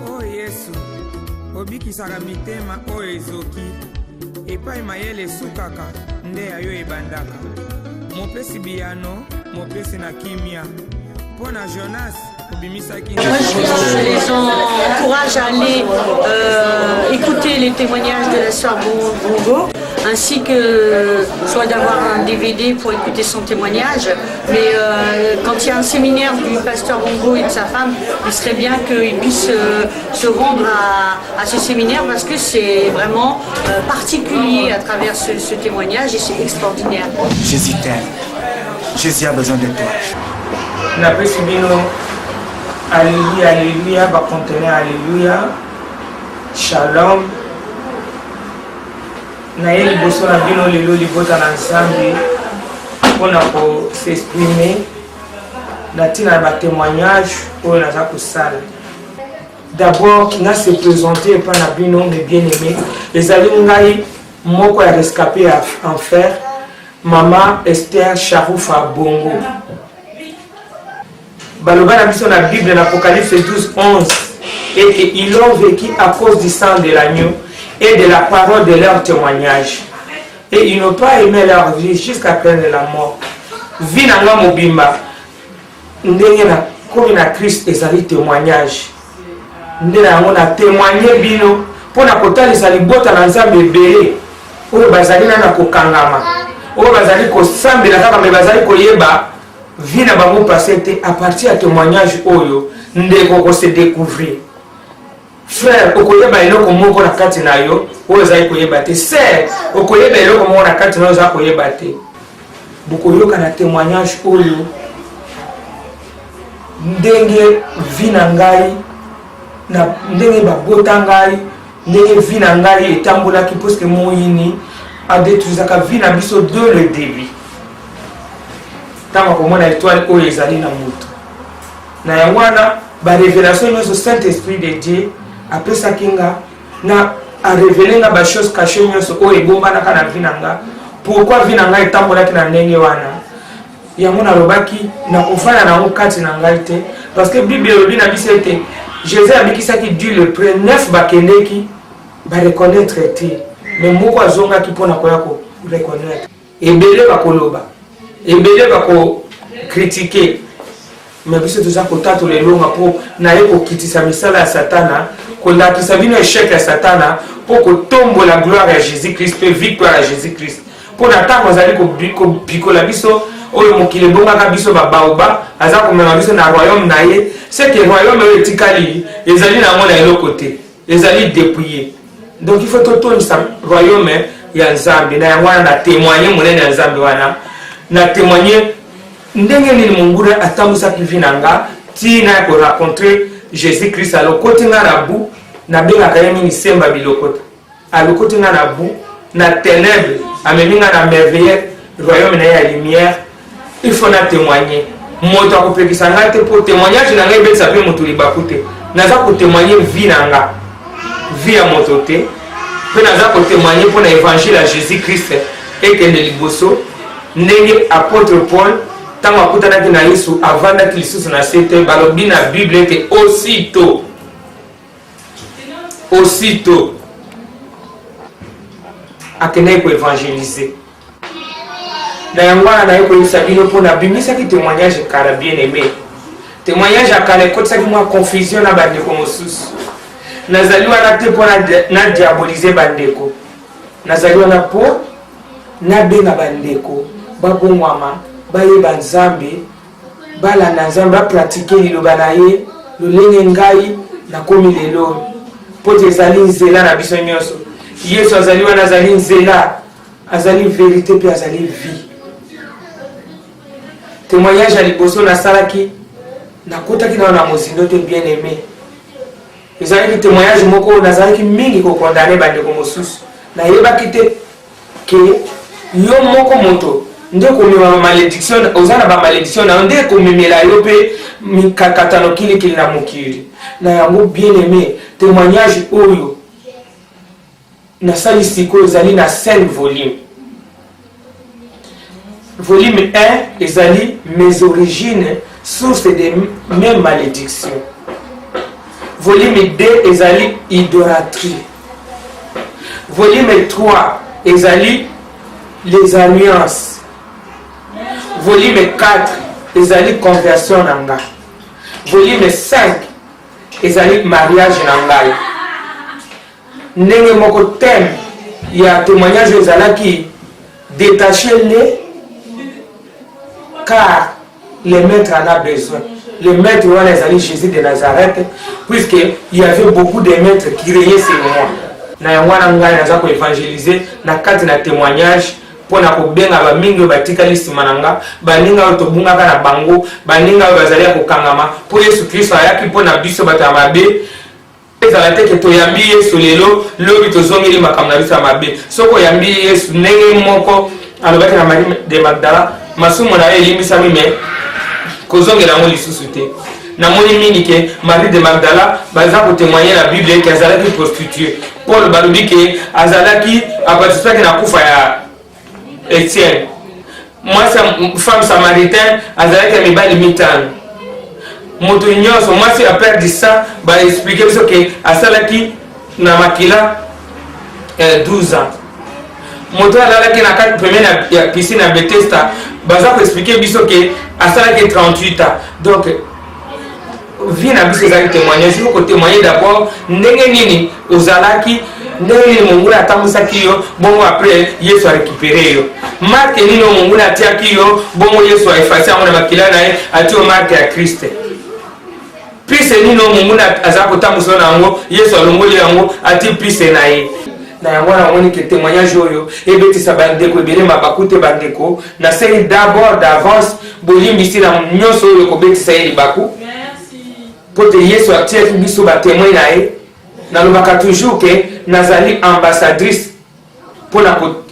Oh Yesu, obikisaka mitema oyo ezoki epai mayele esukaka nde yayo ebandaka mopesi biyano mopesi na kimia mpo na Jonas obimisaki. Moi je les encourage à aller écouter les témoignages de la sœur Bongo, ainsi que soit d'avoir un DVD pour écouter son témoignage, mais quand il y a un séminaire du pasteur Bongo et de sa femme, il serait bien qu'ils puissent se rendre à ce séminaire parce que c'est vraiment particulier à travers ce témoignage et c'est extraordinaire. Jésus t'aime, Jésus a besoin de toi. Alléluia, alléluia, va contenir alléluia, shalom. Naye liboso na bino lelo libota na Nzambe mpona s'exprimer na ntina na témoignage oyo naza kosala. D'abord kinga se présenter epai na bino mes bien-aimés ezali ngai moko ya rescapé ya enfer Mama Esther Charoufa Bongo. Baloba na biso na Bible dans Apocalypse 12:11 et qu'ils ont vécu à cause du sang de l'agneau et de la parole de leur témoignage. Et ils n'ont pas aimé leur vie jusqu'à peine de la mort. Vie nanga mobimba ndenge na komi na Christ ezali témoignage. Ndenge yango na témoigner bino mpona kotalisa libota na Nzambe ebele oyo bazali na kokangama oyo bazali kosambela kaka me bazali koyeba vie na bango passé te à partir ya témoignage oyo ndeko ko se découvrir. Frère okoyeba eloko moko na kati na yo oyo ezali koyeba te. Sœur okoyeba eloko moko na kati na yo ezali koyeba te. Bokoyoka na témoignage oyo ndenge vie na ngai na ndenge babota ngai ndenge vie na ngai etambolaki parce que moyini adétruisaka vie na biso de le début. Tama komona étoile oyo ezali na moto na yango wana barévélation nyonso Saint-Esprit de Dieu apesaki nga na arévele nga bachose caché nyonso oyo ebombanaka na vie na nga pourquoi vie na ngai etambolaki na ndenge wana yango nalobaki na kofanda nango kati na ngai te parce que Bible elobi na biso ete Jésus abikisaki Dieu le près 9 bakendeki bareconnaître te mais moko azongaki mpona koya koreconnaître ebele bakoloba ebele bako critiquer mais biso toza kotata lelonga mpo naye kokitisa misala ya satana kolakisa bino échec ya satana mpo kotombola gloire ya Jésus-Christ mpe victoire ya Jésus-Christ mpo na ntango azali kobikola biso oyo mokili ebongaka biso babaoba aza komema biso na royaume na ye seke royaume oyo etikali ezali nango na eloko te ezali dépouillé donc il faut totonisa royaume ya Nzambe na yango wana na témoigner monene ya Nzambe wana na témoigner ndenge nini monguna atambusaki vie na nga ntina ya korencontre Jésus-Christ alokoti nga na bu nabengaka ye mingi semba bilokota alokoti nga na bu na ténèbre amemi nga na merveilleux royaume na ye ya lumière. Il faut na témoigner moto akopekisa nga te mpo témoignage na ngai ebetisa mpe moto libaku te naza kotémoigner vie na nga vie ya moto te mpe naza kotémoigner mpo na évangile ya Jésus-Christ ekende liboso ndenge apôtre Paul ntango akutanaki na Yesu avandaki lisusu na se te balobi na Bible ete aussitôt akendaki koévangéliser. Na yango wana naye koyebisa bino mpona abimisaki témoignage kala bien aimé témoignage akala ekotisaki mwa confusion na bandeko mosusu nazali wana te mpo na diabolize bandeko nazali wana mpo nabenga bandeko babongwama bayeba Nzambe balanda Nzambe bapratike liloba na ye lolenge ngai nakomi lelo mpo te ezali nzela na biso nyonso. Yesu azali wana azali nzela azali vérité mpe azali vie. Témoignage à liboso nasalaki nakotaki na mozindo te bien aimé ezalaki témoignage moko nazalaki mingi kokondane bandeko mosusu nayebaki te ke yo moko moto nde komema malédiction oza na bamalédiction na nde komemela yo mpe mikakatano kilikili na mokili na yango bien aimé témoignage oyo nasali sikoyo ezali na 5 volume volume 1 ezali mes origines source de mes malédictions. Volume 2 ezali idolâtrie. Volume 3 ezali les alliances. Volume 4 ezali conversion na ngai. Volume 5 ezali mariage na ngai. Ndenge moko thème ya témoignage ezalaki détacher-les car le maître en a besoin. Le maître wana ezali Jésus de Nazareth, puisque il y avait beaucoup de maîtres qui régnaient sur moi. Na yango wana ngai naza ko évangéliser na kati na témoignage pona ko benga ba mingi batikali sima nanga baninga oyo tobungaka na bango baninga oyo bazali ko kangama po Yesu Kristo ayaki pona biso bata mabe ezala te ke toyambi Yesu lelo lobi tozongeli makambo na biso ya mabe soko yambi Yesu ndenge moko alobaki na Marie de Magdala masumu na ye elimbisami me kozongela ngo lisusu te. Namoni mingi ke Marie de Magdala baza ko témoigner la Bible ke azalaki prostituée. Paul balobi ke azalaki abatisaki na kufa ya Etienne. Moi c'est femme samaritaine azalaki mibali mitano. Moto nyonso moi c'est a perdu ça ba expliquer biso ke asalaki na makila 12 ans. Moto alalaki na kati première ya piscine à Bethesda baza ko expliquer biso ke asalaki 38 ans. Donc vie na biso ezali témoignage il faut témoigner d'abord ndenge nini ozalaki ndenge nini Mungu atambusaki yo bongo après Yesu a récupéré yo marque nini Mungu atiaki yo bongo Yesu a effacé na makila na ye atio marque ya Christ pise nini Mungu aza kotambusa nango Yesu alongoli yango ati pise na ye na yango na moni ke témoignage oyo ebetisa bandeko ebele mabakute bandeko na série d'abord d'avance bolimbisi na nyonso oyo kobetisa ye libaku pote Yesu atiaki biso ba témoin na ye nalobaka toujours ke nazali ambassadrice pona ko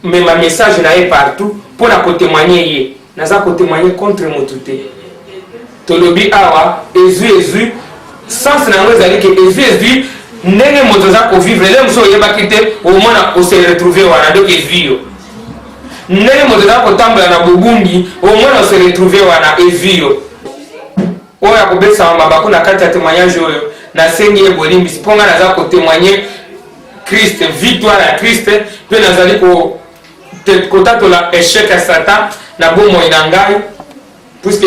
mema message na ye partout pona ko témoigner ye naza ko témoigner contre motu te tolobi awa ezu sens na ngo ezali ke ezu ndenge moto za ko vivre le mso yebaki te au moins on se retrouver wana donc ezio ndenge moto za ko tambola na bobungi au moins on se retrouver wana ezio oya kobesa mabako na kati ya témoignage oyo na sengi ye bolimbisi mponga naza ko témoigner Christ victoire ya Christ pe nazali ko kotatola échec ya Satan na bomoi na ngai puisque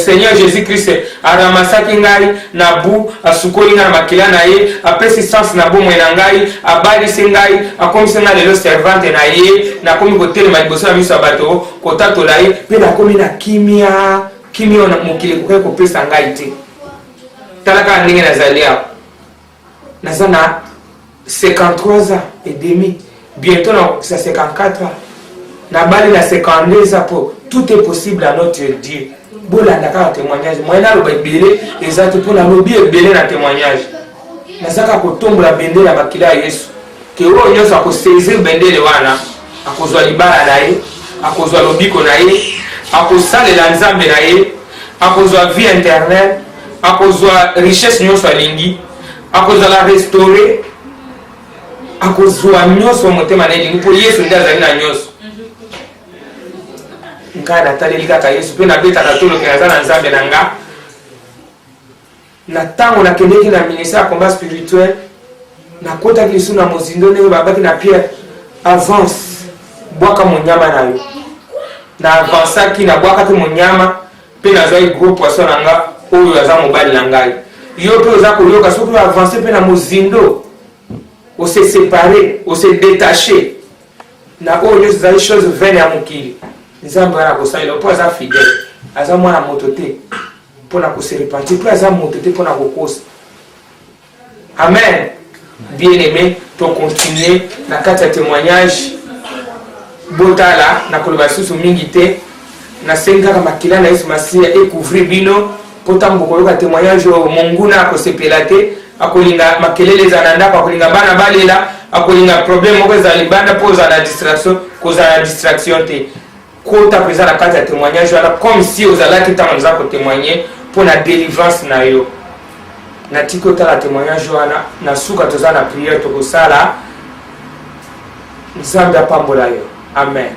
Seigneur Jésus-Christ a ramassaki ngai na bu asukoli ngai na makila na ye apesi sens na bomoi na ngai abalisi ngai akomisi ngai lelo servante na ye nakomi kotelema liboso na miso ya bato kotatola ye mpe nakomi na kimia na mokili kokai kopesa ngai te talaka ndenge nazali awa naza na 53 ans et demi bientôt na 54 ans nabali na 52 ans po tout est possible à notre Dieu. Bolanda ka témoignage moi na loba ebele ezati pona lobi ebele na témoignage nazaka kotombola bendele ya makila ya Yesu ke oyo nyonso akosaisir bendele wana akozwa libala na ye akozwa lobiko na ye akosalela nzambe na ye akozwa vie interne akozwa richesse nyonso alingi akozwa la restaurer akozwa nyonso motema na elingi po Yesu nde azali na nyonso ngai nataleli kaka Yesu mpe nabetaka toloke naza na nzambe na nga na ntango nakendeki na ministère ya combat spirituel nakotaki lisu na mozindo ndenge babaki na Pierre avance bwaka monyama na yo na avansaki na bwakaki monyama mpe nazwaki gros poisson na nga oyo aza mobali na ngai yo mpe oza koyoka soki oyo avance mpe na mozindo ose séparé ose détaché na oyo nyonso ezali chose vaine ya mokili nzambe wana kosalela mpo aza fidèle aza mwana moto te mpona koserepartir mpo aza moto te mpona kokosa amen bien aimé tocontinue na kati ya témoignage botala na koloba lisusu mingi te nasengi kaka makila na Yesu Masiya ekouvrir bino mpo ntango koyoka témoignage oyo monguna akosepela te akolinga makelele eza na ndako akolinga bana balela akolinga problème moko eza libanda mpo ozala na distraction kozala na distraction te kota présent na kati ya témoignage wana comme si ozalaki ntango naza kotémoigner mpo na délivrance na yo natiki otala témoignage wana na suka toza na prière tokosala nzambe apambola yo amen.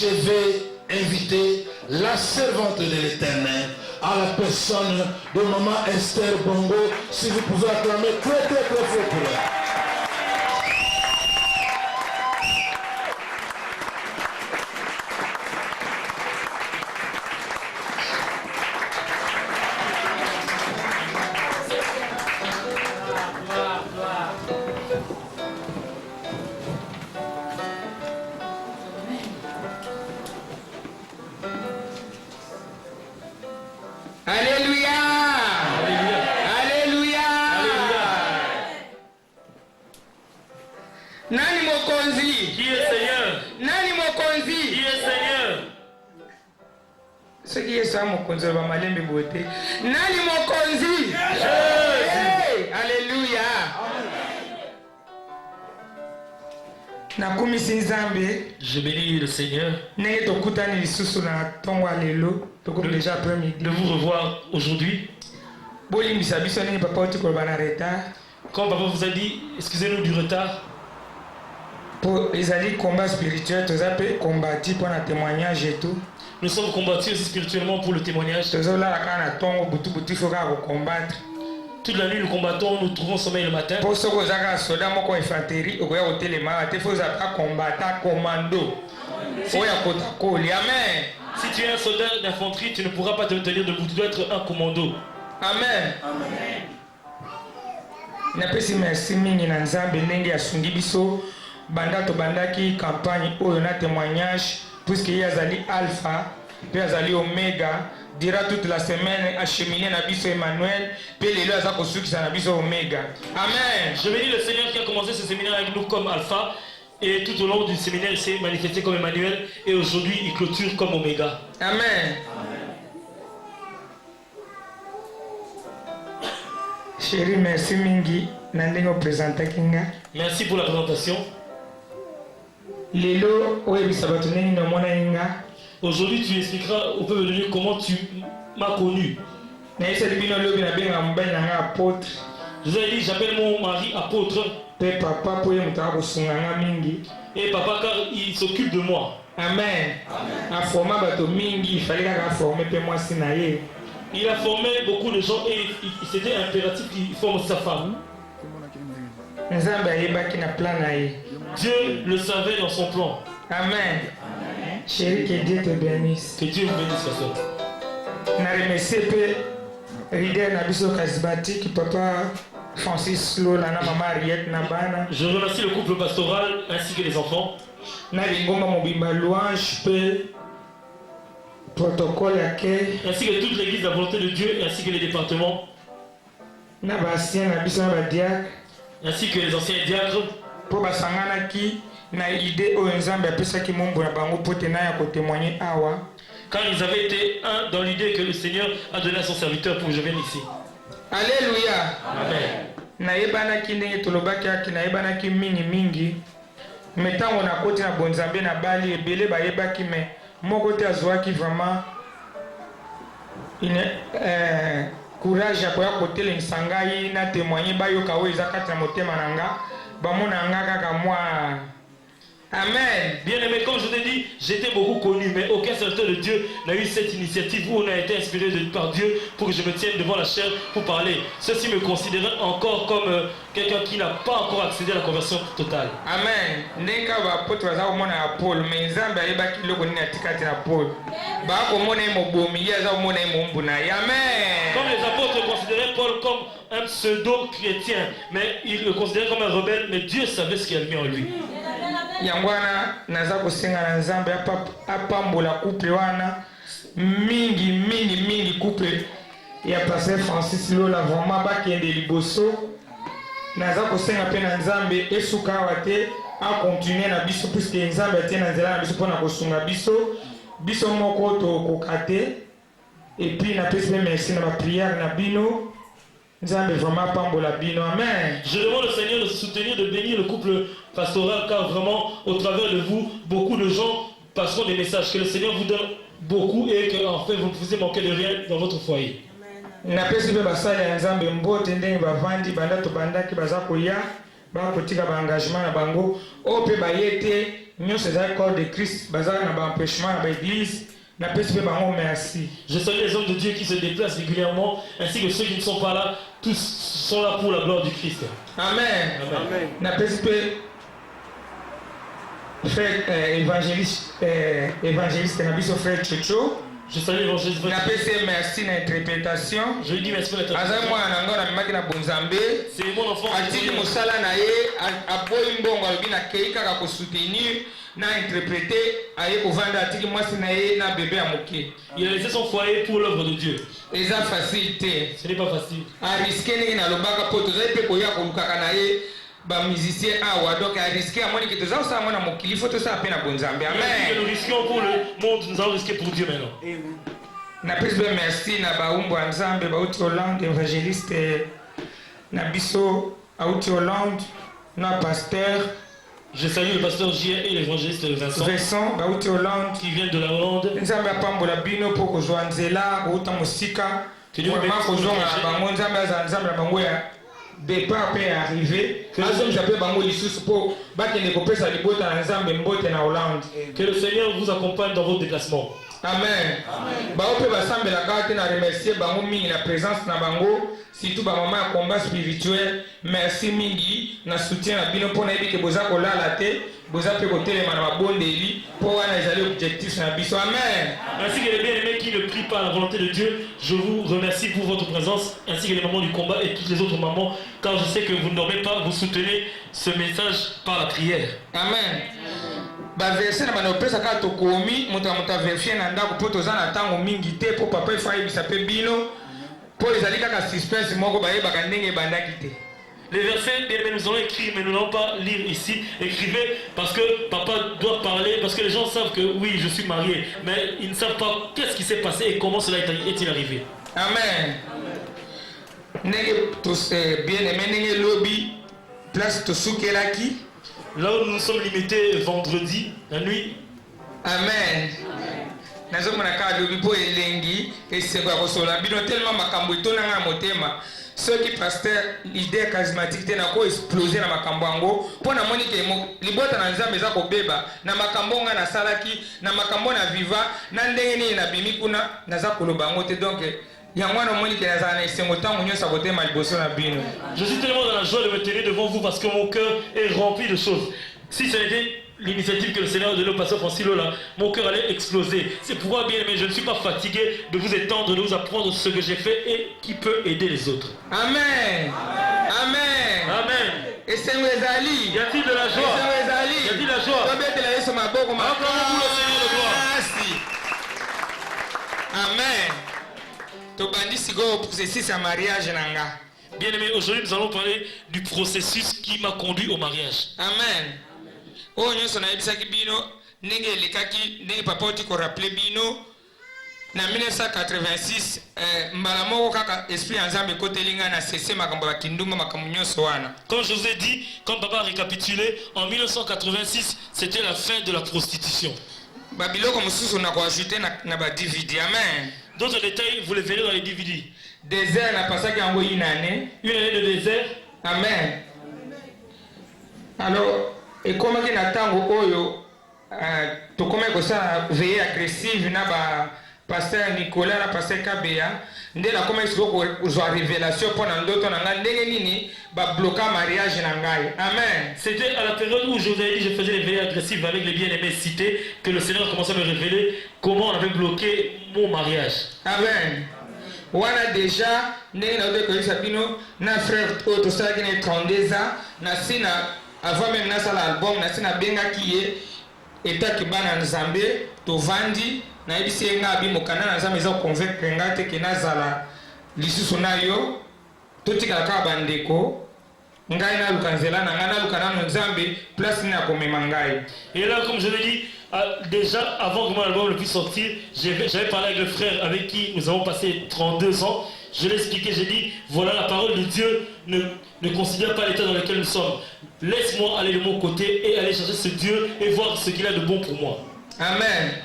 je vais inviter la servante de l'Éternel à la personne de Maman Esther Bongo. Si vous pouvez acclamer très très très fort pour elle. Alléluia. Alléluia. Nani mokonzi? Qui est Seigneur? Nani mokonzi? Qui est Seigneur? Ce qui est ça mokonzi va malembe beauté. Nani mokonzi? Jésus. Alléluia. Nakumisi nzambe. Je bénis le Seigneur Nenge tokutani lisusu na tongo lelo. Toko déjà premier de vous revoir aujourd'hui. Bolimbisa biso nenge papa oti koloba na retard. Comme papa vous a dit, excusez-nous du retard. Pour ezali combat spirituel tozape combati pour na témoignage et tout. Nous sommes combattus aussi spirituellement pour le témoignage. Tozola kana tongo butu foka ko combattre. Toute la nuit nous combattons, nous trouvons sommeil le matin. Pour ce que zaka soda moko infanterie okoya kotelema te faut zaka combattre commando. Oya kota koli. Amen. Si tu es un soldat d'infanterie, tu ne pourras pas te tenir debout, tu dois être un commando. Amen. Napesi merci mingi na nzambe ndenge asungi biso banda to bandaki campagne oyo na témoignage puisque yazali alpha puis yazali omega dira toute la semaine acheminer na biso Emmanuel puis lelo aza kosukisa na biso omega. Amen. Je bénis le Seigneur qui a commencé ce séminaire avec nous comme alpha et tout au long du séminaire il s'est manifesté comme Emmanuel et aujourd'hui il clôture comme Oméga. Amen. Chérie, merci mingi na ndenge opresenta kinga. Merci pour la présentation. Lelo oyebisa bato ndenge nomona inga. Aujourd'hui tu expliqueras au peuple de Dieu comment tu m'as connu. Naiseli bino lobi na benga mobali nanga apôtre. Je vous ai dit j'appelle mon mari apôtre. Pe papa po ye mutaka kosunga nga mingi. Et papa car il s'occupe de moi. Amen. Aforma bato mingi il fallait kaka former pe mwasi na ye. Il a formé beaucoup de gens et c'était impératif qu'il forme sa femme. Nzambe ayebaki na plan na ye. Dieu le savait dans son plan. Amen. Chérie, que Dieu te bénisse. Que Dieu vous bénisse, pasteur. Na remercie pe leader na biso charismatique papa Francis Lola na maman Ariette na bana. Je remercie le couple pastoral ainsi que les enfants. Na lingomba mobimba louange pe protocole accueil. Ainsi que toute l'église de la volonté de Dieu ainsi que les départements. Na basien na biso na badiak. Ainsi que les anciens diacres. Po basanganaki na idée oyo Nzambe apesaki Mungu na bango po te na ya kotémoigner awa. Quand ils avaient été un dans l'idée que le Seigneur a donné à son serviteur pour que je vienne ici. Alléluia. Amen. Nayebanaki ndenge tolobaki aki nayebanaki mingi metango na koti na bonzambe na bali ebele bayebaki me moko te azwaki vraiment courage ya koya kotelemisa ngai na témoigner bayoka oyo eza kati na motema na nga bamona nga kaka mwa. Amen. Bien aimé, comme je t'ai dit, j'étais beaucoup connu, mais aucun serviteur de Dieu n'a eu cette initiative où on a été inspiré par Dieu pour que je me tienne devant la chair pour parler. Ceux-ci me considéraient encore comme quelqu'un qui n'a pas encore accédé à la conversion totale. Amen. Ndeka ba apôtre baza komona ya Paul, mais Nzambe ayebaki loko nini atikati na Paul. Ba komona ye mobomi, ye aza komona ye mombu na ye. Amen. Comme les apôtres considéraient Paul comme un pseudo-chrétien, mais ils le considéraient comme un rebelle, mais Dieu savait ce qu'il avait mis en lui. Yangwana naza kosenga na Nzambe apambola couple wana mingi couple ya pasteur Francis Lola vraiment bakende liboso. Naza kosenga pe na Nzambe esuka wate a continuer na biso puisque Nzambe atie na nzela na biso pona kosunga biso moko to kokate et puis na pesi merci na ba prière na bino. Nzambe vraiment pambola bino. Amen. Je demande au Seigneur de soutenir, de bénir le couple pastoral car vraiment au travers de vous, beaucoup de gens passeront des messages. Que le Seigneur vous donne beaucoup et que en fait vous ne vous manquez de rien dans votre foyer. Na pesi pe basali ya Nzambe mbote ndenge bavandi banda to bandaki baza koya bakotika baengagement na bango oyo mpe baye te nyonso ezali corps de Christ bazalaka na baempêchement na baéglise napesi mpe bango merci. Je salue les hommes de Dieu qui se déplacent régulièrement ainsi que ceux qui ne sont pas là, tous sont là pour la gloire du Christ. Amen. Amen. Napesi mpe frère évangéliste na biso frère Chocho. Je salue l'évangéliste. Napesi merci na interprétation. Je lui dis merci pour l'interprétation. Aza mwana nango na mimaki na bonzambe. C'est mon enfant. Atiki mosala na ye aboyi mbongo alobi na kei kaka ko soutenir na interpréter aye kovanda atiki mwasi na ye na bébé ya moke. Il a laissé son foyer pour l'œuvre de Dieu. Eza facilité. Ce n'est pas facile. A risquer ndenge na lobaka po tozali pe koya kolukaka na ye ba musicien awa donc a risquer amoni ke tozali kosala mwana mokili fo tosala mpe na bonzambe. Amen. Nous risquons pour le monde, nous allons risquer pour Dieu maintenant. Napesi mpe merci na baumbu ya nzambe bauti Hollande évangéliste na biso auti Hollande na pasteur. Je salue le pasteur J.R. et l'évangéliste Vincent bauti Hollande qui viennent de la Hollande. nzambe apambola bino mpo kozwa nzela kouta mosika vraiment kozonga na bango nzambe aza nzambe na bango ya départ mpe ya arrivé azongisa mpe bango lisusu mpo bakende kopesa libota na nzambe mbote na Hollande. Que le Seigneur vous accompagne dans votre déplacement. Amen. Bao mpe basambelaka te na remercier bango mingi na présence na bango surtout bamama ya combat spirituel. Merci mingi na soutien na bino mpo nayebi ke boza kolala te boza mpe kotelema na mabondeli mpo wana ezali objectif na biso. Amen. Ainsi que les bien-aimés qui ne prient pas à la volonté de Dieu, je vous remercie pour votre présence, ainsi que les mamans du combat et toutes les autres mamans, car je sais que vous ne dormez pas, vous soutenez ce message par la prière. Amen. Baverse na banopesa kaka tokomi moto ya moto averifie na ndako mpo toza na ntango mingi te mpo papa efa yebisa mpe bino mpo ezali kaka suspense moko bayebaka ndenge ebandaki te. Les versets, bien aimés, nous allons écrire, mais nous n'allons pas lire ici. Écrivez parce que papa doit parler, parce que les gens savent que oui, je suis marié, mais ils ne savent pas qu'est-ce qui s'est passé et comment cela est-il arrivé. Amen. Ndenge bien aimé ndenge lobi place tosukelaki. Là où nous sommes limités vendredi, la nuit. Amen. Nazomona kaka lobi mpo elengi eseko ya kosola bino tellement makambo etonanga motema. Soki pasteur leader charismatique te nako exploser na makambo yango mpo namoni ke libota na nzambe eza kobeba na makambo nga nasalaki na makambo na viva na ndenge nini nabimi kuna naza koloba yango te donc yango wana omoni ke nazala na esengo ntango nyonso akotema liboso na bino. Je suis tellement dans la joie de me tenir devant vous parce que mon cœur est rempli de choses. Si ce n'était l'initiative que le Seigneur a donnée au pasteur Francis Lola, mon cœur allait exploser. C'est pourquoi, bien aimé, je ne suis pas fatigué de vous étendre, de vous apprendre ce que j'ai fait et qui peut aider les autres. Amen. Amen. Amen. Et c'est Ezali. Y a-t-il de la joie? Y a-t-il de la joie? Acclamez-vous le Seigneur de gloire. Amen. Tobandi sigo processus à mariage nanga. Bien aimé, aujourd'hui nous allons parler du processus qui m'a conduit au mariage. Amen. Oh nyonso na yebisaki bino ndenge elekaki ndenge papa oti ko rappeler bino na 1986 mbala moko kaka esprit ya nzambe kotelinga na cesse makambo ya kindumba makambo nyonso wana. Comme je vous ai dit, quand papa a récapitulé, en 1986, c'était la fin de la prostitution. Babiloko mosusu na ko ajouter na ba DVD. Amen. D'autres détails, vous les verrez dans les DVD. Désert na pasaki yango une année de désert. Amen. Alors ekomaki na ntango oyo tokomaki kosala veille agressive na ba pasteur Nicolas na pasteur Kabeya nde nakomaki sikoyo kozwa révélation mpo na ndoto na ngai ndenge nini babloka mariage na ngai. Amen. C'était à la période où je vous avais dit je faisais les veillées agressives avec les bien-aimés cités que le Seigneur commençait à me révéler comment on avait bloqué mon mariage. Amen. Wana déjà ndenge na ote koyisa bino na frère oyo tosalaki na 32 ans na sina avant même nasala album na sina bengaki ye etaki bana nzambe tovandi na yebisi ye ngai abimokana na nzambe eza koconvaincre ngai te ke nazala lisusu na yo totikala kaka bandeko ngai naluka nzela na ngai naluka nano nzambe place nini akomema ngai. Et là, comme je l'ai dit, déjà avant que mon album ne puisse sortir, j'avais parlé avec le frère avec qui nous avons passé 32 ans. Je l'ai expliqué, j'ai dit, voilà la parole de Dieu ne considère pas l'état dans lequel nous sommes. Laisse-moi aller de mon côté et aller chercher ce Dieu et voir ce qu'il a de bon pour moi. Amen.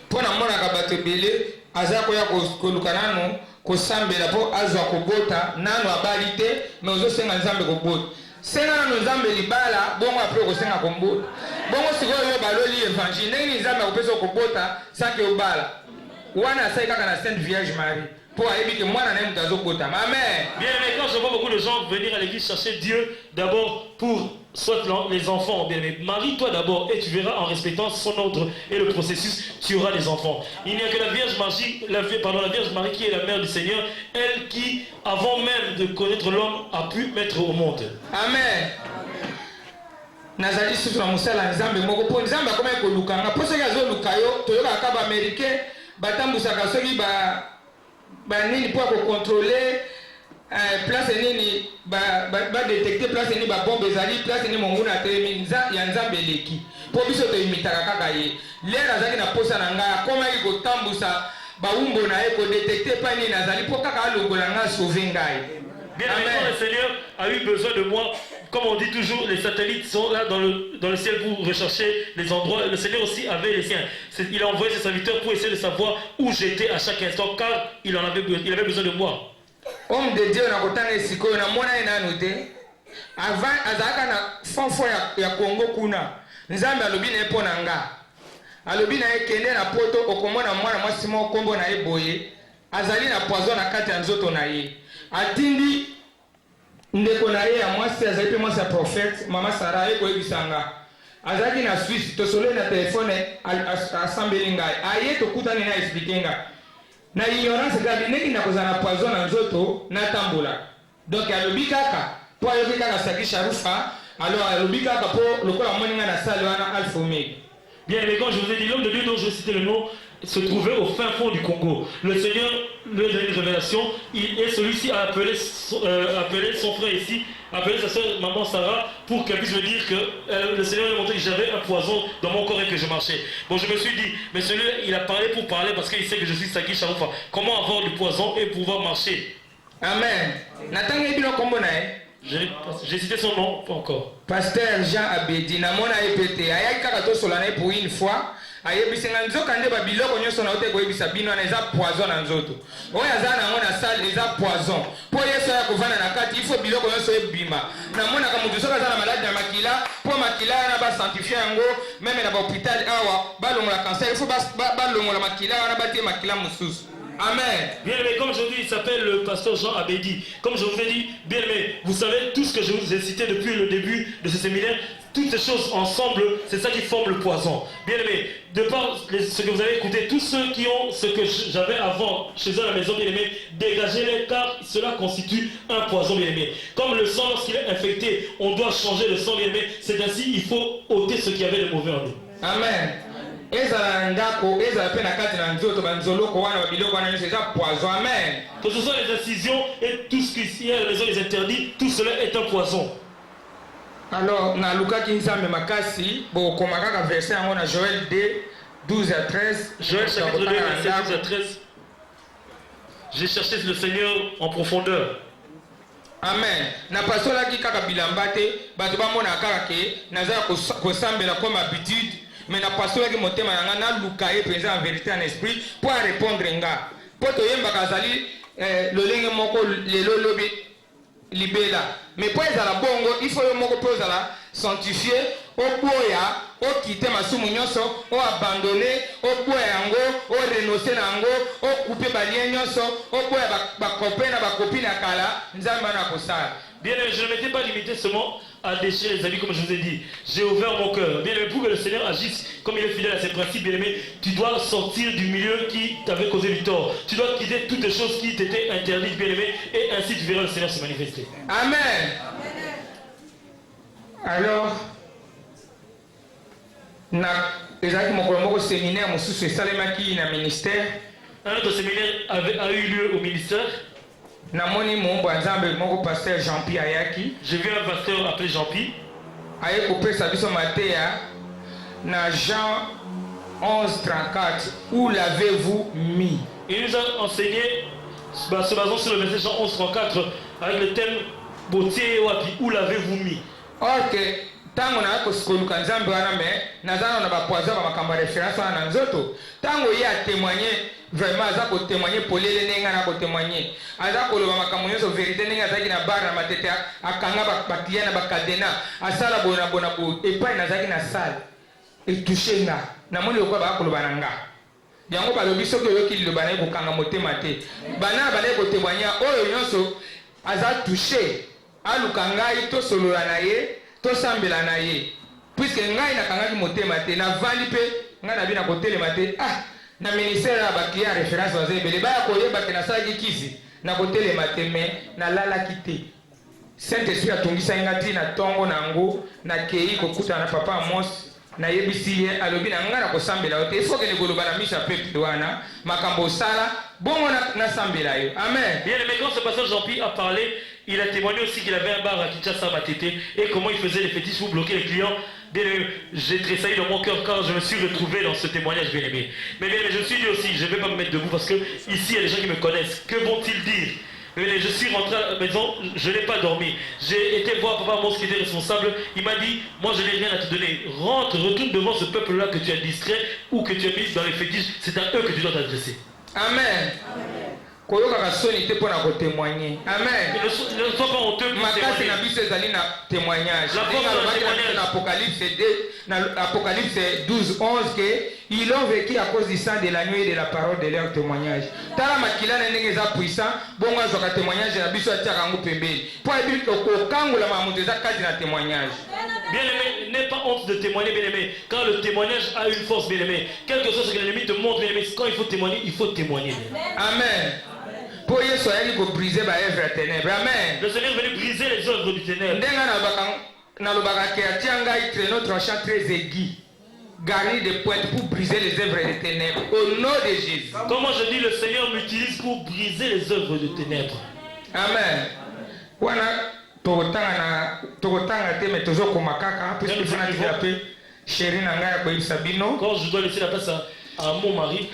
Pour na mona kabato belé, aza koya koluka nano kosambela po azwa kobota nano abali te mais ozosenga nzambe kobota. senga na nzambe libala bongo apre kosenga kombota bongo sikoyo yo baloli évangile ndenge nzambe akopesa kobota sanke obala wana asali kaka na Sainte Vierge Marie pour ayebi ke mwana na ye moto azobotama. Amen. Bien, mais quand je vois beaucoup de gens venir à l'église chercher Dieu d'abord pour soit les enfants, bien, mais marie-toi d'abord et tu verras en respectant son ordre et le processus, tu auras les enfants. Il n'y a que la Vierge Marie, la Vierge Marie qui est la mère du Seigneur, elle qui, avant même de connaître l'homme, a pu mettre au monde. Amen. Nazali susu na musala nzambe moko po nzambe akoma ekoluka nga po soki azoluka yo toyokaka ba américain batambusaka soki ba nini po akokontrole place nini badetecte place nini babombe ezali place nini monguna atelemi ya nzambe eleki po biso toyimitaka kaka ye lere azalaki na posa na ngai akomaki kotambusa baumbo na ye kodetecte pa nini azali po kaka alongola ngai sauve ngai. Bien évidemment, le Seigneur a eu besoin de moi. Comme on dit toujours, les satellites sont là dans le ciel pour rechercher les endroits. Le Seigneur aussi avait les siens. Il a envoyé ses serviteurs pour essayer de savoir où j'étais à chaque instant, car il avait besoin de moi. Homme de Dieu, na kotanga sikoyo na mona ina note. Avant azaka na fonfo ya Congo kuna. Nzambe alobi na epo na nga. Alobi na ekende na poto okomona mwana mwasi mo kombo na eboye. Azali na poison na kati ya nzoto na ye. Atindi ndeko na ye ya mwasi azali pe mwasi ya prophète mama Sarah eko ebisanga. Azali na Suisse to solo na telefone asambeli ngai. Aye to kutani na expliquer ngai. Na ignorance gabi neki na kozana poison na nzoto na tambola. Donc alobi kaka po ayoki kaka saki sharufa alors alobi kaka po lokola moninga na salle wana alpha omega. Bien, mais quand je vous ai dit l'homme de Dieu dont je citais le nom se trouvait au fin fond du Congo. Le Seigneur lui a donné une révélation et celui-ci a appelé son frère ici, appelé sa soeur maman Sarah pour qu'elle puisse me dire que le Seigneur lui a montré que j'avais un poison dans mon corps et que je marchais. Bon, je me suis dit, mais celui-là il a parlé pour parler parce qu'il sait que je suis Saki Sharoufa. Comment avoir du poison et pouvoir marcher? Amen. Natanga ebino kombo na e. J'ai cité son nom, pas encore. Pasteur Jean Abedi, namona epete, ayaki kaka tosolana pour une fois. Ayebisenga nzoka nde babiloko nyonso na ote koyebisa bino wana eza poison na nzoto. Oyo aza nango na salle eza poison. Po Yesu ya kovanda na kati ifo biloko nyonso ebima. Namona ka mutu soka aza na malade na makila, po makila wana ba sanctifier yango, même na ba hôpital awa, balongola cancer, ifo balongola makila wana batie makila mususu. Amen. Bien aimé, comme je vous dis, il s'appelle le pasteur Jean Abedi. Comme je vous ai dit, bien aimé, vous savez tout ce que je vous ai cité depuis le début de ce séminaire, toutes ces choses ensemble, c'est ça qui forme le poison. Bien aimé, de par ce que vous avez écouté, tous ceux qui ont ce que j'avais avant chez eux à la maison, bien aimé, dégagez-les car cela constitue un poison, bien aimé. Comme le sang, lorsqu'il est infecté, on doit changer le sang, bien aimé. C'est ainsi, il faut ôter ce qui avait de mauvais en nous. Amen. Ezala ndako, ezala pe na kati na nzoto banzoloko wana biloko wana c'est ça poison. Amen. Que ce soit les incisions et tout ce qui est à la maison, les interdits, tout cela est un poison. Alors, na lukaki nzambe makasi, bo komakaka verset yango na Joël 2, 12 à 13. Joël chapitre 2, verset 12 à 13. J'ai cherché le Seigneur en profondeur. Amen. Na pasolaki kaka bilamba te, bato bamona kaka ke nazala kosambela comme habitude. Mais na pasolaki motema nanga na luka ye penza en vérité en esprit pour répondre nga. Po toyembaka azali lolenge moko lelo lobi libela. Mais pour ezala bongo, il faut yo moko po ezala sanctifié, oboya, okite masumu nyonso, o abandonner, oboya yango, o renoncer nango, o couper balien nyonso, oboya ba copain na ba copine akala, nzambe na kosala. Bien, je ne m'étais pas limité seulement à déchirer les habits comme je vous ai dit. J'ai ouvert mon cœur. Bien aimé, pour que le Seigneur agisse comme il est fidèle à ses principes, bien aimé, tu dois sortir du milieu qui t'avait causé du tort. Tu dois quitter toutes les choses qui t'étaient interdites, bien aimé, et ainsi tu verras le Seigneur se manifester. Amen. Alors, ezalaki mokolo moko séminaire mosusu esalemaki na ministère. Un autre séminaire a eu lieu au ministère. Namoni mombo nzambe moko pasteur Jean-Pierre ayaki. J'ai vu un pasteur appelé Jean-Pierre. Aye kopesa biso mateya na Jean 11:34. Où l'avez-vous mis? Il nous a enseigné, se basant sur le verset Jean 11:34, avec le thème Botier Wapi, où l'avez-vous mis? Or que tango na koluka nzambe wana me nazana na bapoisa ba makamba référence wana nzoto tango ye a témoigner vraiment aza ko témoigner polele nenga na ko témoigner aza ko loba makambo nyonso vérité nenga azaki na bar na matete akanga ba client na ba cadena asala bona bo epai nazaki na salle et toucher nga na moni lokwa ba ko loba na nga yango balobi soki oyoki liloba na ye kokanga motema te bana bana ko témoigner oyo nyonso aza touché aluka ngai tosolola na ye tosambela na ye puisque ngai nakangaki motema te navandi mpe ngai nabi na kotelema te na ministère ya baklia référence baza ebele baya koyeba ke nasalaki kisi na kotelema te me nalalaki te saint esprit atungisa nga ntina ntongo nango nakei kokutana na papa Amos nayebisi ye alobi na ngai na kosambela yo te ifo kende koloba na misa pepe wana makambo osala bongo nasambela yo amen. Bien aimé, quand ce pasteur Jean-Pierre a parlé, il a témoigné aussi qu'il avait un bar à Kinshasa Matete et comment il faisait les fétiches pour bloquer les clients. Bien aimé, j'ai tressailli dans mon cœur quand je me suis retrouvé dans ce témoignage, bien aimé. Mais bien aimé, je me suis dit aussi, je ne vais pas me mettre debout parce que ici il y a des gens qui me connaissent. Que vont-ils dire? Mais je suis rentré à la maison, je n'ai pas dormi. J'ai été voir papa Mons qui était responsable. Il m'a dit, moi je n'ai rien à te donner. Rentre, retourne devant ce peuple-là que tu as distrait ou que tu as mis dans les fétiches. C'est à eux que tu dois t'adresser. Amen. Koyoka kasoni te pona ko témoigner. Amen. Ne sois pas honteux pour témoigner. Na biso ezali na témoignage. La force de témoignage. Dans Apocalypse 12, 11 que ils ont vécu à cause du sang de l'agneau et de la parole de leur témoignage. Tala makila na ndenge za puissant, bongo azoka témoignage na biso atia kango pembeni. Pour dire que kangola mamutu za kati na témoignage. Bien aimé, n'aie pas honte de témoigner, bien aimé, car le témoignage a une force, bien aimé. Quel que soit ce que l'ennemi te montre, bien aimé, quand il faut témoigner, il faut témoigner. Amen. Pour y soyez pour briser les œuvres des ténèbres. Amen. Le Seigneur est venu briser les œuvres du ténèbre. Notre tranchant très aigu, garni de pointes pour briser les œuvres des ténèbres. Au nom de Jésus. Comment je dis, le Seigneur m'utilise pour briser les œuvres des ténèbres. Amen. Quand je dois laisser la place à mon mari.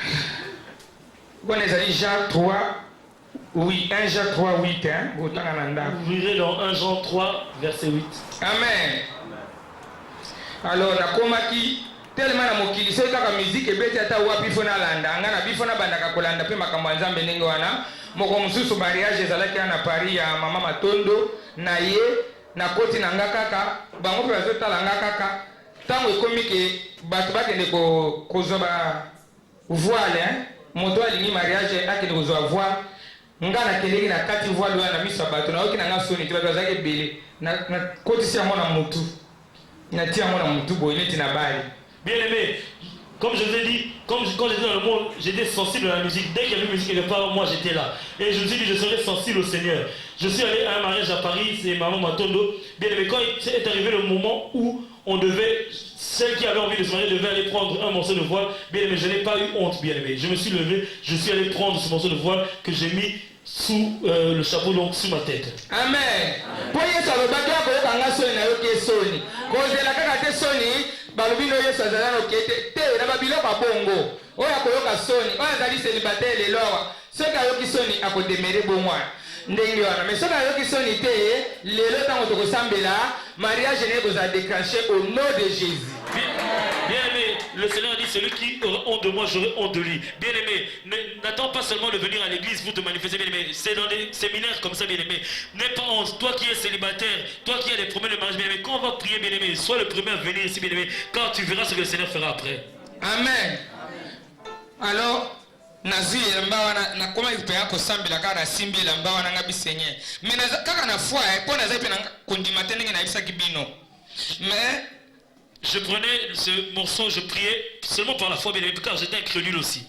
Jean 3, oui, 1 Jean 3, 8. Vous verrez dans 1 Jean 3, verset 8. Amen. Alors, la komaki, tellement la mokili, c'est la musique et bête à wapi fona landa, ngana bifona bandaka kolanda pe makambo nzambe ndenge wana, moko mususu mariage ezalaki na Paris ya mama Matondo, na ye, na koti na ngakaka, bango pe bazotala ngakaka, tango ekomi ke bato bakende kozoba voile, moto alingi mariage akende kozwa voile, nga na keleki na kati voile wana miso bato na oki na nga soni te bato bazaki ebele na kotisi yango na mutu na tia yango na mutu boye neti na bali. Bien aimé, comme je vous ai dit, quand j'étais dans le monde, j'étais sensible à la musique. Dès qu'il y avait musique quelque part, moi j'étais là. Et je me suis dit, je serais sensible au Seigneur. Je suis allé à un mariage à Paris, c'est maman Matondo. Bien aimé, quand est arrivé le moment où on devait, celle qui avait envie de se marier devait aller prendre un morceau de voile. Bien aimé, je n'ai pas eu honte, bien aimé. Je me suis levé, je suis allé prendre ce morceau de voile que j'ai mis sous le chapeau long sous ma tête. Amen. Pour Yesu alobaki akoyoka nga soni na yoki esoni. Kozela kaka te soni, balobino Yesu azala no kete te na babiloko abongo. Oyo akoyoka soni, oyo azali célibataire lelo awa. Soki ayoki soni akodemere bomwana. Ndenge wana. Mais soki ayoki soni te, lelo tango tokosambela, mariage ne kozala déclenché au nom de Jésus. Bien aimé, le Seigneur dit, celui qui aura honte de moi, j'aurai honte de lui. Bien aimé, n'attends pas seulement de venir à l'église pour te manifester, bien aimé. C'est dans des séminaires comme ça, bien aimé. N'aie pas honte, toi qui es célibataire, toi qui as des problèmes de mariage, bien aimé, quand on va prier, bien aimé, sois le premier à venir ici, bien aimé, car tu verras ce que le Seigneur fera après. Amen. Alors, nazui elamba wana na koma ipea kosambela kaka simbi elamba wana nga bisenye. Mais kaka na foi, po nazai pe na kondima te ndenge na yebisa kibino. Mais je prenais ce morceau, je priais seulement par la foi, bien aimé, car j'étais incrédule aussi.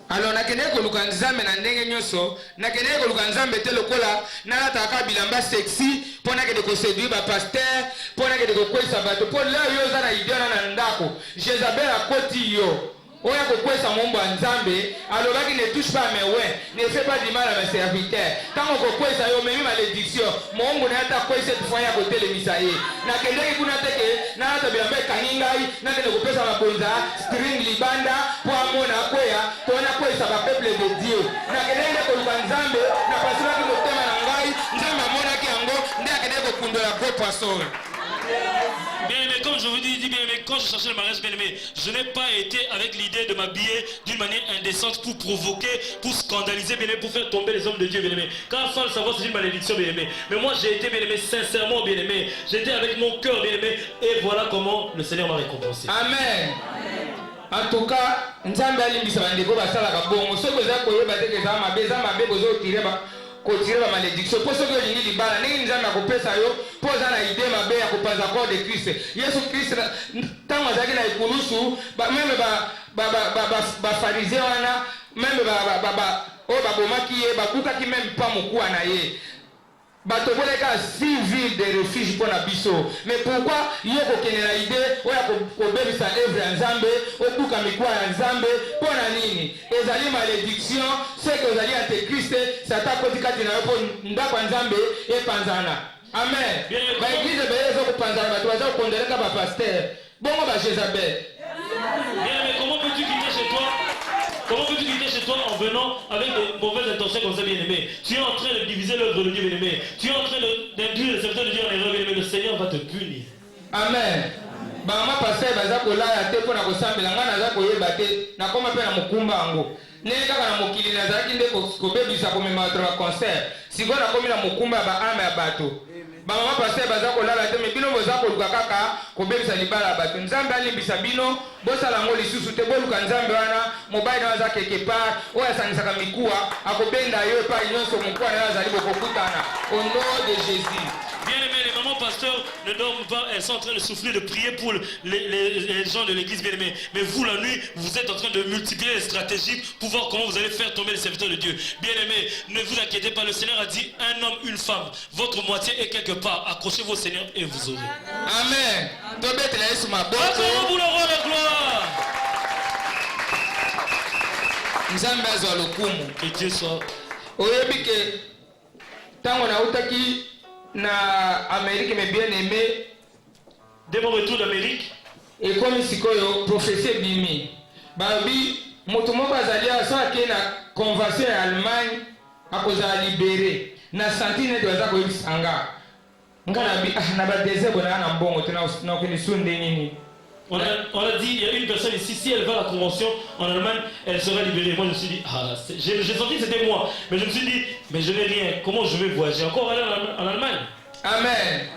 Alors nakende koluka nzambe na ndenge nyoso, nakende koluka nzambe te lokola nalataka bilamba sexy pona kende ko séduire ba pasteur, pona kende ko kwesa bato, po leo yo za na idiona na ndako. Jezabel akoti yo. Oya kokwesa mombo ya nzambe, alobaki ne touche pas mes ouais, ne fais pas du mal à mes serviteurs. Tango kokwesa yo memi malédiction, mombo na ata kwesa tufanya ko telemisa ye. Na kendeki kuna teke, na ata bilamba kaningai, na kende kopesa mabonza, string libanda, po amona kweya, tona kwesa ba peuple de Dieu. Na kendeki ko luka nzambe, na pasura ki motema na ngai, nzambe amona ki yango, nde akende ko kundola ko pastor. Bien aimé, comme je vous dis bien aimé, quand je cherchais le mariage, bien aimé, je n'ai pas été avec l'idée de m'habiller d'une manière indécente pour provoquer, pour scandaliser, bien aimé, pour faire tomber les hommes de Dieu, bien aimé. Car sans le savoir, c'est une malédiction, bien aimé. Mais moi, j'ai été, bien aimé, sincèrement, bien aimé. J'étais avec mon cœur, bien aimé. Et voilà comment le Seigneur m'a récompensé. Amen. En tout cas, Nzambe alimbisa bandeko basalaka bongo. Soki oza koyeba te eza mabe bozotire ba malédiction. Po soki olingi libala ndenge Nzambe akopesa yo po oza na ide mabe ya kopanza corps de Christ. Yesu Christ ntango azalaki na ekulusu meme bafarisien wana meme oyo babomaki ye bakukaki meme mpa mokuwa na ye. Bato boleka 6 villes de refuge pour la biso. Mais pourquoi yoko kenela idée oya kobebisa œuvre ya Nzambe okuka mikwa ya Nzambe pona nini? Ezali malédiction, c'est que ozali antéchrist, Satan kotikati na yo po ndako ya Nzambe epanzana. Amen. Ba église bezo kopanzana bato baza kondeleka ba pasteur. Bongo ba Jézabel. Bien, mais comment peux-tu quitter chez toi? Comment peux-tu quitter chez toi en venant avec de mauvaises intentions comme ça, bien-aimé? Tu es en train de diviser l'œuvre de Dieu, bien-aimé. Tu es en train d'induire le serviteur de Dieu en erreur, bien-aimé. Le Seigneur va te punir. Amen. Bama pasteur baza kolaya te pona kosambela nga naza koyeba te nakoma pe na mokumba yango ndenge kaka na mokili nazalaki nde kobebisa komema bato ba concert sikoyo nakomi na mokumba ya baame ya bato bamama pasteur baza kolala te me bino boza koluka kaka kobebisa libala ya bato Nzambe alimbisa bino bosala yango lisusu te boluka Nzambe wana mobali na aza quelque part oyo asangisaka mikuwa akobenda yo epai nyonso mokuwa na yo azali bokokutana au nom de Jésus. Bien aimé, les mamans pasteurs ne dorment pas, elles sont en train de souffler, de prier pour les gens de l'église, bien aimé. Mais vous, la nuit, vous êtes en train de multiplier les stratégies pour voir comment vous allez faire tomber les serviteurs de Dieu. Bien aimé, ne vous inquiétez pas, le Seigneur a dit un homme, une femme, votre moitié est quelque part. Accrochez vos seigneurs et vous aurez. Amen. Acclamons pour le roi de gloire. Nzambe azwa lokumu. Que Dieu soit. Oyebi ke tango na utaki na Amérique mais bien aimé. Dès mon retour d'Amérique. Et comme sikoyo prophétie bimi. Babi moto moko azali aso ke na convention ya Allemagne akoza libéré. Na santine to aza koyisanga. Ngana bi na ba désert bona na mbongo tena na ko ni sunde nini. On a dit, il y a une personne ici, si elle va à la convention en Allemagne, elle sera libérée. Moi, je me suis dit, j'ai senti que c'était moi. Mais je me suis dit, mais je n'ai rien. Comment je vais voyager encore aller en Allemagne? Amen.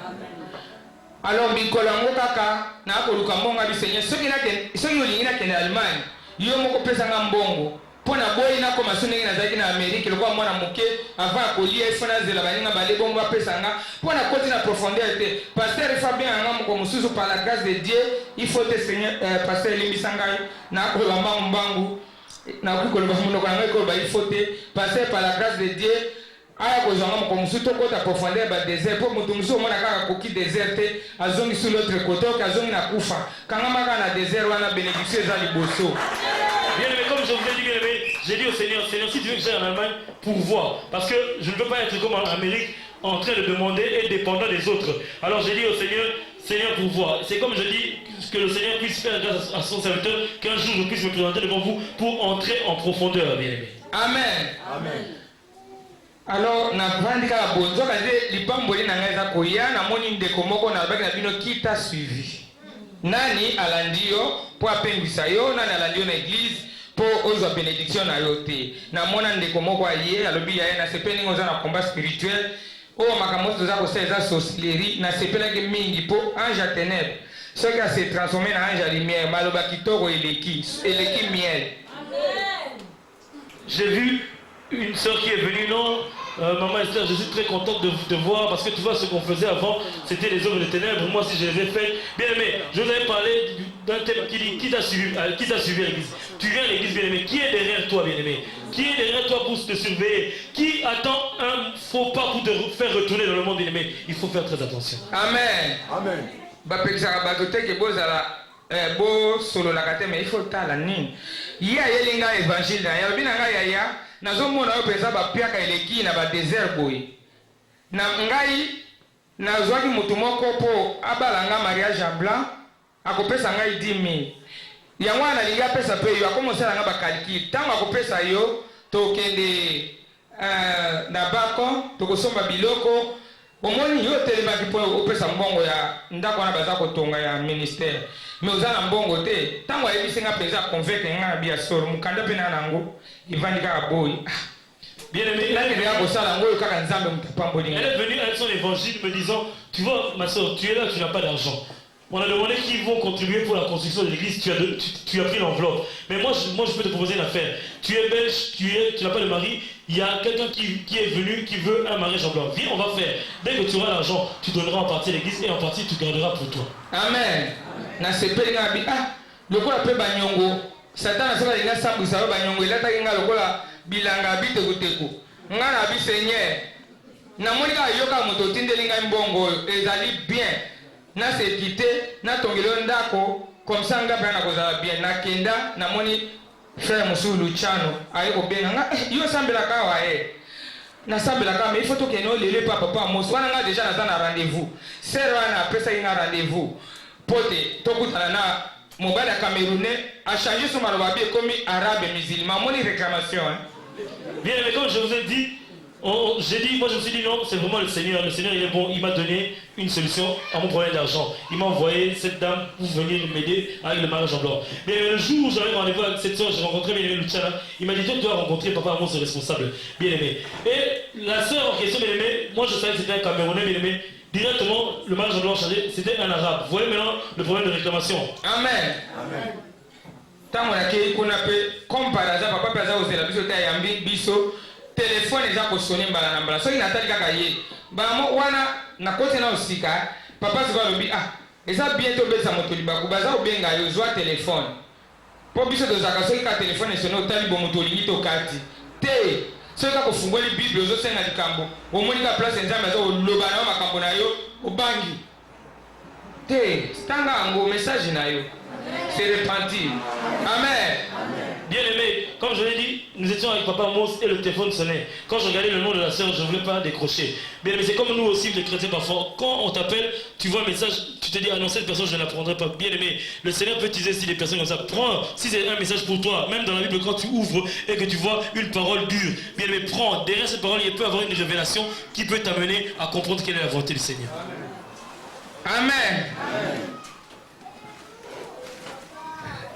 Alors, Bikolango Kaka, na koluka mbonga bi Seigneur. Ceux qui olingi na kende Allemagne, yo moko pesa nga mbongo. Pona boy na koma sunengi na zaki na Amérique, le kwa mwana moke avant kolia ifana zela baninga bale bongo pesa nga. Pona koti na profondeur te. Pasteur Fabien anga moko mususu par la grâce de Dieu, il faut te Seigneur pasteur Limbisanga na ko ba mbangu na ko lo ba muno ko nga ko ba il faut te pasteur par la grâce de Dieu. Aya ko zanga moko mususu to kota profondeur ba désert po mutu mususu mona kaka koki désert te azongi sur l'autre côté ka azongi na kufa. Kanga maka na désert wana bénédiction za liboso. Bien aimé, comme je vous ai dit, bien aimé, j'ai dit au Seigneur, Seigneur, si tu veux que j'aille en Allemagne, pour voir. Parce que je ne veux pas être comme en Amérique, en train de demander et dépendant des autres. Alors j'ai dit au Seigneur, Seigneur, pour voir. C'est comme je dis, que le Seigneur puisse faire grâce à son serviteur, qu'un jour je puisse me présenter devant vous pour entrer en profondeur, bien aimé. Amen. Amen. Alors, na vandika la bonzo, kaze lipamboli na ngaza koya, na moni ndeko moko na baki na bino qui t'a suivi. Nani alandio po apengisa yo nani alandio na église po ozwa bénédiction na yo te na mona ndeko moko aye alobi ya na sepeli ngoza na combat spirituel o makambo toza ko seza sorcellerie na sepela ke mingi po ange à ténèbres ce qui a se transformé na ange à lumière maloba kitoko eleki miel. J'ai vu une sœur qui est venue, non maman Esther, je suis très contente de te voir parce que tu vois ce qu'on faisait avant, c'était les œuvres de ténèbres. Moi, si je les ai faites, bien aimé, je vous avais parlé d'un thème qui dit qui t'a suivi à l'église. Tu viens à l'église, bien aimé. Qui est derrière toi, bien aimé? Qui est derrière toi pour te surveiller? Qui attend un faux pas pour te faire retourner dans le monde, bien aimé? Il faut faire très attention. Amen. Amen. Bapekisaka bato te ke bozala bo solo la kate mais il faut tala nini. Ya yelinga évangile na ya binanga ya nazomona yo pesa bapiaka eleki na ba désert boy. Na ngai nazwaki mutu moko po abalanga mariage en blanc akopesa ngai 10,000. Yango analinga pesa pe yo akomosala nga ba calcul. Tango akopesa yo tokende na bako tokosomba biloko omoni yo telemaki po opesa mbongo ya ndako wana baza kotonga ya ministère mais oza na mbongo te ntango ayebisi nga mpenza convaincre nga na bia solo mokanda mpe na nango evandi kaka boyi Bien aimé, elle est venue avec son évangile me disant, tu vois ma soeur, tu es là, tu n'as pas d'argent. On a demandé qui vont contribuer pour la construction de l'église, tu as pris l'enveloppe. Mais moi je peux te proposer une affaire. Tu es belge, tu n'as pas de mari, il y a quelqu'un qui est venu, qui veut un mariage en blanc. Viens, on va faire. Dès que tu auras l'argent, tu donneras en partie à l'église et en partie tu garderas pour toi. Amen. Le quoi appelle Banyongo, Satan a sauvé les gens, ça va Banyongo, il a taillé le bilanga bite kuteko nga na bi seigneur na monika yoka moto tindelinga mbongo ezali bien na sécurité na tongelo ndako comme ça nga bana kozala bien na kenda na moni frère Musulu Chano ayeko benga nga yo sambela kawa na sambela kawa mais il faut to keno lele papa Amos wana nga déjà na za rendez-vous sœur wana après ça ina rendez-vous pote to kutana na mobile camerounais a changé son malobabi comme arabe musulman moni réclamation Bien, mais comme je vous ai dit, j'ai dit, moi je me suis dit non, c'est vraiment le Seigneur. Le Seigneur il est bon, il m'a donné une solution à mon problème d'argent. Il m'a envoyé cette dame pour venir m'aider avec le mariage en blanc. Mais le jour où j'avais rendez-vous avec cette soeur, j'ai rencontré bien aimé Luciana. Il m'a dit, toi tu dois rencontrer Papa Amos, le responsable. Bien aimé. Et la soeur en question, bien aimé, moi je savais que c'était un Camerounais, bien aimé. Directement, le mariage en blanc changé, c'était un arabe. Vous voyez maintenant le problème de réclamation. Amen. Amen. Tant qu'on a pu, comme par hasard, papa Plaza aux élèves, biso, téléphone est déjà sonné, mbala. So il a tali kakaye. Bamo wana na kote na osika, papa se va le bi ah. Et ça bientôt besa motoliba ku baza obenga yo zwa téléphone. Po biso de zaka so ka téléphone est sonné otali bo motolingi to kati. Te, so ka ko fungoli bible zo senga likambo. O moni ka place nzambe zo loba na makambo na yo obangi. Te, stanga ngo message na yo. C'est repenti. Amen. Bien aimé, comme je l'ai dit, nous étions avec Papa Amos et le téléphone sonnait. Quand je regardais le nom de la sœur, je ne voulais pas décrocher. Bien aimé, c'est comme nous aussi, les chrétiens parfois. Quand on t'appelle, tu vois un message, tu te dis, ah non, cette personne, je ne la prendrai pas. Bien aimé, le Seigneur peut utiliser si des personnes comme ça. Prends, si c'est un message pour toi, même dans la Bible, quand tu ouvres et que tu vois une parole dure, bien aimé, prends. Derrière cette parole, il peut y avoir une révélation qui peut t'amener à comprendre quelle est la volonté du Seigneur. Amen. Amen.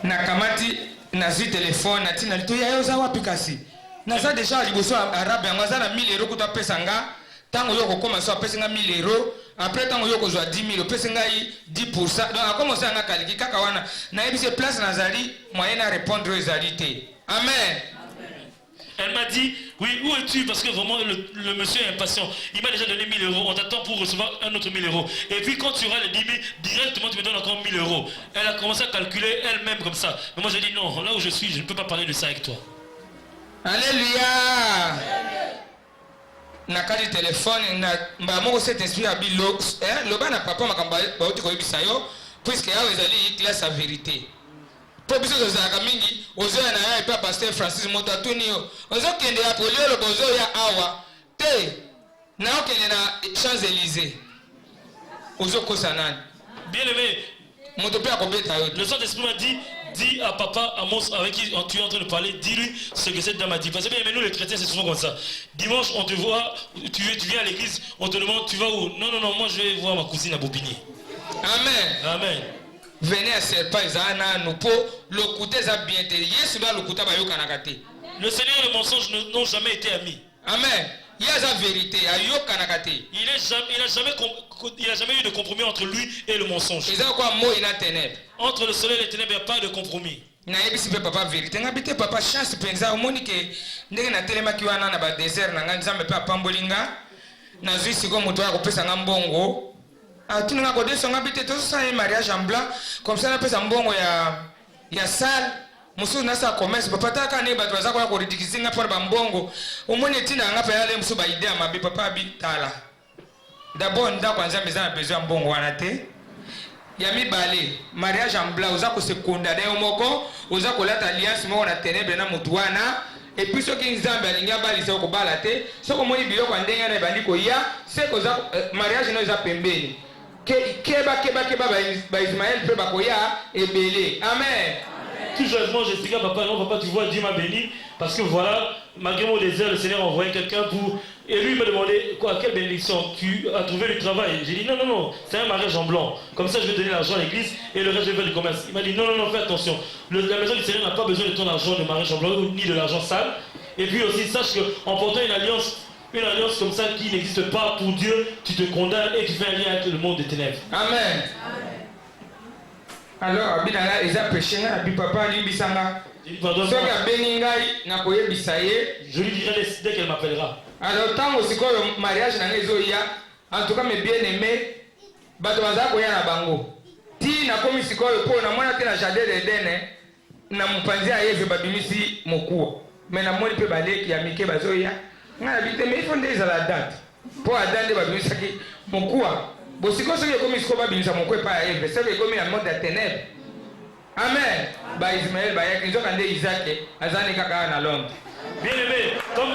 Nakamati nazi téléphone natina to ya yoza wapi kasi naza déjà liboso arabe yango aza na 1000 € kuta pesa nga tango yo kokoma so apesa nga 1000 € après tango yo kozwa 10 000 pesa nga 10%. Donc akomosa nga kaliki kaka wana na yebise place nazali moyen à répondre aux alités. Amen. Elle m'a dit, oui, où es-tu? Parce que vraiment, le monsieur est impatient. Il m'a déjà donné 1000 €. On t'attend pour recevoir un autre 1000 €. Et puis quand tu auras les 10 000, directement tu me donnes encore 1000 €. Elle a commencé à calculer elle-même comme ça. Mais moi j'ai dit non, là où je suis, je ne peux pas parler de ça avec toi. Alléluia. Nakali téléphone, na moko cet esprit a bilo, loba na papa makamba ba oti ko yebisa yo, puisque ya ezali classe la vérité. Probiso zozaka mingi ozo na ya pa pasteur Francis Motatuni yo ozo kende ya polio lo bozo ya awa te na okende na Champs-Élysées ozo kosanani bien aimé moto pe akobeta yo le Saint-Esprit m'a dit dis à papa Amos avec qui tu es en train de parler, dis-lui ce que cette dame a dit. Parce que bien, mais nous les chrétiens c'est souvent comme ça. Dimanche on te voit, tu viens à l'église, on te demande tu vas où? Non, moi je vais voir ma cousine à Bobigny. Amen. Amen. Venez à Serpa Isana, nous pour le côté ça bien te. Yes, là le côté ba yo kanakate. Le Seigneur et le mensonge n'ont jamais été amis. Amen. Il y a la vérité, ayo kanakate. Il a jamais eu de compromis entre lui et le mensonge. C'est quoi mot ina ténèbres. Entre le soleil et les ténèbres, il n'y a pas de compromis. Na yebisi pe papa vérité. Ngabite papa chance penza omoni ke ndenge na telema ki wana na ba désert na nganzambe pe apambolinga. Na zwisi ko moto ya kopesa ngambongo. Tout le monde a dit que ça un mariage en blanc, comme ça on a fait un bon ya salle. Musu nasa commerce papa taka ne batwa za ko ridikizinga pour bambongo. Omoni tina ngapa yale musu ba idea mabi papa bi tala. D'abord nda kwanza meza besoin mbongo wana te. Ya mibale mariage en blanc oza ko se condamner omoko, oza ko lata alliance mo na ténèbres na mutu wana. Et puis ceux qui nzambe alinga bali se ko balate, so ko moni biloko ndenga na bandi ko ya, c'est ko za mariage no za pembeni. Keba ba Ismaël peut bakoya et belé. Amen. Tout joyeusement j'explique à papa, non papa tu vois Dieu m'a béni parce que voilà malgré mon désert, le Seigneur a envoyé quelqu'un pour... Et lui me demandait, quoi, quelle bénédiction? Tu as trouvé du travail? J'ai dit, non, c'est un mariage en blanc. Comme ça, je vais donner l'argent à l'église et le reste, je vais faire du commerce. Il m'a dit, non, fais attention. La maison du Seigneur n'a pas besoin de ton argent de mariage en blanc ni de l'argent sale. Et puis aussi, sache qu'en portant une alliance comme ça qui n'existe pas pour Dieu, tu te condamnes et tu fais un lien avec le monde des ténèbres. Amen. Alors, abinanga eza péché na bi papa libisanga. Soki abeni ngai na koyebisa ye, je lui dirai dès qu'elle m'appellera. Alors tango sikoyo mariage na ngai ezoya, en tout cas mes bien-aimés, bato baza koya na bango. Ti na komi sikoyo po na mona te na jardin d'Eden na mupanzi ya Eve babimisi mokuo. Mais na moni pe baleki ya mike bazoya. Nga bite mais il faut déjà la date. Po adande babimisa ki mokuo. Bosiko soki komi sikoyo babimisa mokuo pa ya Eve, soki komi na monde de ténèbres. Amen. Ba Ismaël ba yaki nzoka nde Isaac azani kaka na Londres. Bien aimé, comme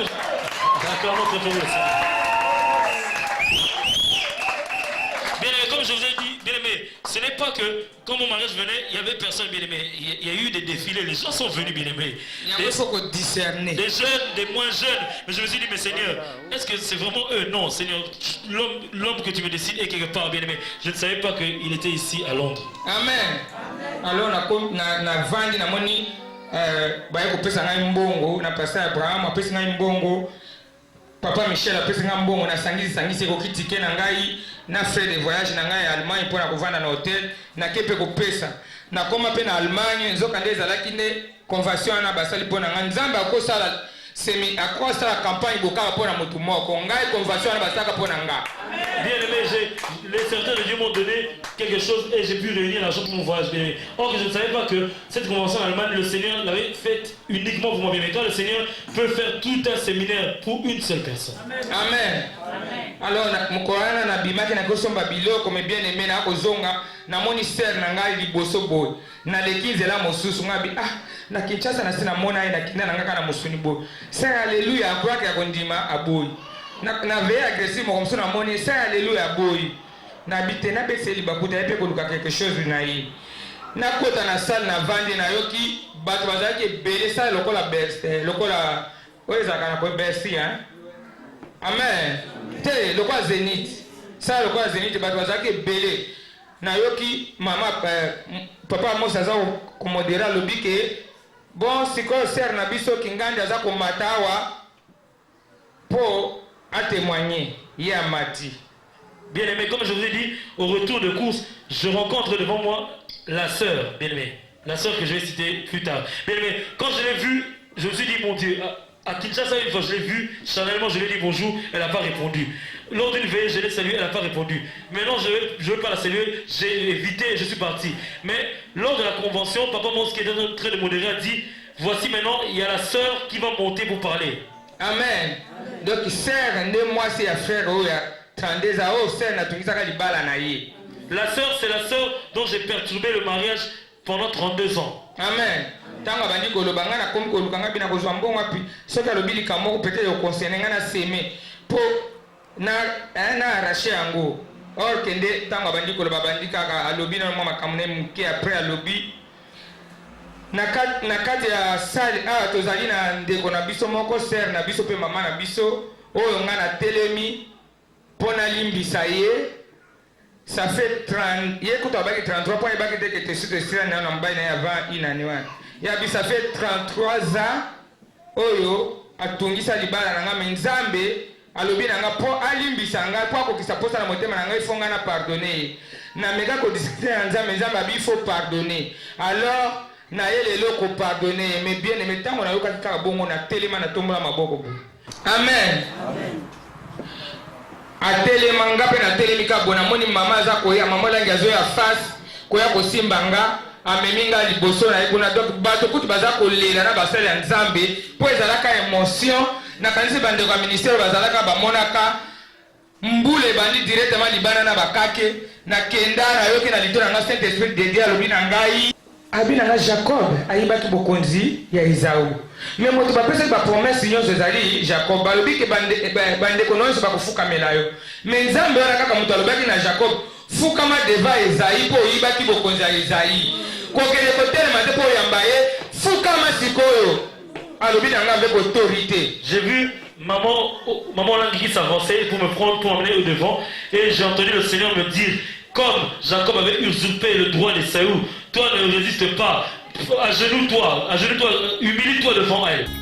je vous ai dit, bien aimé, ce n'est pas que quand mon mariage venait, il y avait personne, bien aimé. Il y a eu des défilés, les gens sont venus, bien aimé. Il faut discerner. Des jeunes, des moins jeunes. Mais je me suis dit, mais Seigneur, est-ce que c'est vraiment eux? Non, Seigneur, l'homme que tu me décides est quelque part, bien aimé. Je ne savais pas qu'il était ici à Londres. Amen. Alors, na vandi na moni. Baye kopesa ngai mbongo na pasteur Abraham apesa ngai mbongo, papa Michel apesa ngai mbongo na sangisi ko kitike na ngai na frais de voyage na ngai Allemagne pour na kovanda na hotel na kepe kopesa na koma pe na Allemagne nzoka nde ezalaki nde convention na basali pona ngai nzamba akosala semi akosala campagne boka pona mutu moko ngai convention na basaka pona nga. Bien aimé, les serviteurs de Dieu m'ont donné quelque chose et j'ai pu réunir l'argent pour mon voyage, bien aimé. Or, je ne savais pas que cette convention en Allemagne, le Seigneur l'avait faite uniquement pour moi, bien aimé. Quand le Seigneur peut faire tout un séminaire pour une seule personne. Amen. Alors, mukorana na bimaki na kosomba biloko me bien aimé na kozonga na moni ser na ngai liboso boy. Na lekinze la mosusu ngabi na Kinshasa na sina mona ina kinda na ngaka na musuni boy. Say hallelujah akwaka ya kondima aboy. Na veille agressive comme ça na moni say hallelujah boy. Na bite na beseli bakuta epe koluka quelque chose na yi. Na kota na salle na vandi na yoki bato bazaki belé ça lokola best lokola oyezaka na ko besti hein. Amen. Te lokola Zénith. Ça lokola Zénith bato bazaki belé. Na yoki mama papa Moses za ko modérer lobike bon siko ser na biso kinganda za ko matawa pour à témoigner Yamati. Bien aimé, comme je vous ai dit, au retour de course, je rencontre devant moi la sœur, bien aimé, la sœur que je vais citer plus tard. Bien aimé, quand je l'ai vue, je me suis dit, mon Dieu, à Kinshasa, une fois je l'ai vue, charnellement je lui ai dit bonjour, elle n'a pas répondu. Lors d'une veille, je l'ai saluée, elle n'a pas répondu. Maintenant, je ne veux pas la saluer, j'ai évité et je suis parti. Mais lors de la convention, papa Mons qui était en train de modérer a dit, voici maintenant, il y a la sœur qui va monter pour parler. Amen. Donc, sœur, moi c'est à faire, la sœur, c'est la sœur dont j'ai perturbé le mariage pendant 32 ans. Amen. Tanga bandi kolobanga na kom kolukanga bina kozwa mbongo api soki alobili kamoko peut-être okonsene nga na seme po na arraché yango. Or kende tanga bandi koloba bandi kaka alobi na mwa makambo ne muke après alobi na kati ya salle tozali na ndeko na biso moko sœur na biso pe mama na biso oyo nga na telemi pona limbisa ye. Ça fait 30, il y a 33 points, il y a que tu ça fait 33 ans, Oyo, a Tungisa Libala, Nzambe, alobi nanga po alimbisa nga po akokisa posa na motema na ngai fonga na pardonner. Na meka ko discuter Nzambe Nzambe faut pardonner. Alors na yele loko pardonner, mais bien aimé tango na yoka kaka bongo na telema na tombola maboko. Amen. Atelema ngape na telemika bona moni mama za koya mama langi azo ya face koya kosimbanga ameminga liboso na ikuna donc bato kutu baza kolela na basala ya Nzambe po ezalaka émotion na kanisi bande kwa ministère bazalaka bamonaka mbule bandi directement libana na bakake na kenda na yoki na litona na Saint Esprit de Dieu alobi na ngai abina na Jacob ayibaki bokonzi ya Esau. Mais moto ba pesa ba promesse nyonso ezali Jacob alobi ke bande kononso ba kufuka melayo. Mais Nzambe wana kaka moto alobaki na Jacob fukama deva Esau po yibaki bokonzi ya Esau. Kokele kotele mate po yambaye fukama sikoyo. alobi na nga avec autorité. J'ai vu maman Langi qui s'avançait pour me prendre, pour m'emmener au devant. Et j'ai entendu le Seigneur me dire, comme Jacob avait usurpé le droit d'Ésaü, toi ne résiste pas. Agenouille-toi, humilie-toi devant elle.